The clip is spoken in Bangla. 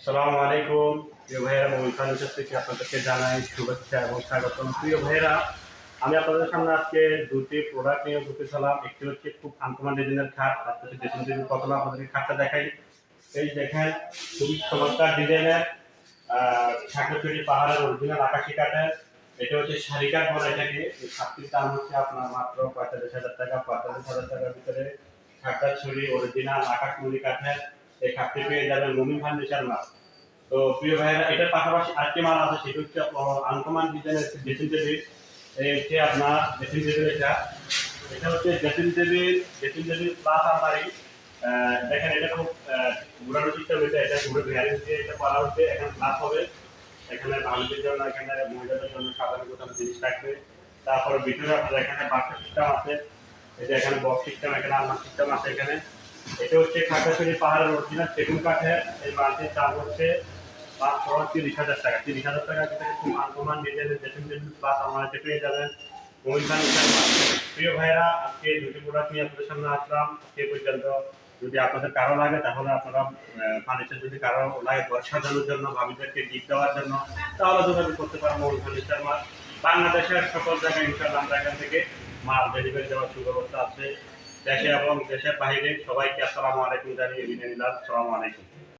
আসসালামু আলাইকুম প্রিয় ভাইয়েরা, মোবাইল ফার্নিচার থেকে আপনাদেরকে জানাই শুভেচ্ছা এবং স্বাগতম। প্রিয় ভাইয়েরা, আমি আপনাদের সামনে আজকে দুটি প্রোডাক্ট নিয়ে উপস্থিত হলাম। একটি হচ্ছে খুব আনকমন ডিজাইনের খাট, আর হচ্ছে ড্রেসিং টেবিল। প্রথমে আপনাদেরকে খাটটা দেখাই। এই দেখেন, খুবই চমৎকার ডিজাইনের খাগড়াছড়ি পাহাড়ের অরিজিনাল আকাশি কাঠের। এটা হচ্ছে শাড়ি কাঠ বলে এটাকে। এই খাটটির দাম হচ্ছে আপনার মাত্র ৪৫,০০০ টাকা। ৪৫,০০০ টাকার ভিতরে খাগড়াছড়ি অরিজিনাল আকাশমণি কাঠের এই খাটটি পেয়ে যাবেন মুমিন ফার্নিচার মাল। তো প্রিয় ভাইয়েরা, এটার পাশাপাশি আরেকটি মাল আছে, সেটা হচ্ছে আনকমন ডিজাইনের ড্রেসিং টেবিল। এই হচ্ছে আপনার ড্রেসিং টেবিল। এটা হচ্ছে ড্রেসিং টেবিল প্লাস আলমারি। দেখেন, এটা খুব ঘুরানো সিস্টেম। এটা ঘুরে ভ্যারিং দিয়ে এটা করা হচ্ছে। এখানে প্লাস হবে, এখানে ভালো জন্য, এখানে মহিলাদের জন্য সাধারণ কোথাও জিনিস রাখবে। তারপরে ভিতরে আপনার এখানে বাক্স সিস্টেম আছে। এই যে এখানে বক্স সিস্টেম, এখানে আলমারি সিস্টেম আছে এখানে। এটা হচ্ছে খাগড়াছড়ি পাহাড়ের অরিজিনাল সেগুন কাঠের। এই মালটির দাম হচ্ছে মাত্র ৩০,০০০ টাকা। ৩০,০০০ টাকা ভিতরে খুব আনকমন ডিজাইনের ড্রেসিং টেবিল প্লাস আলমারিতে পেয়ে যাবেন মোবাইল ফার্নিচার মাল। প্রিয় ভাইরা, আজকে দুটি প্রোডাক্ট নিয়ে আপনাদের সামনে আসলাম। সে পর্যন্ত যদি আপনাদের কারো লাগে, তাহলে আপনারা ফার্নিচার যদি কারো লাগে ঘর সাজানোর জন্য, ভাবিদেরকে গিফট দেওয়ার জন্য, তাহলে যোগাযোগ করতে পারেন মোবাইল ফার্নিচার মাল। বাংলাদেশের সকল জায়গায় ইনশাআল্লাহ আমরা এখান থেকে মাল ডেলিভারি দেওয়ার সুব্যবস্থা আছে। দেশে এবং দেশের বাইরে সবাইকে আসসালামু আলাইকুম জানিয়ে বিদায় নিলাম। আসসালামু আলাইকুম।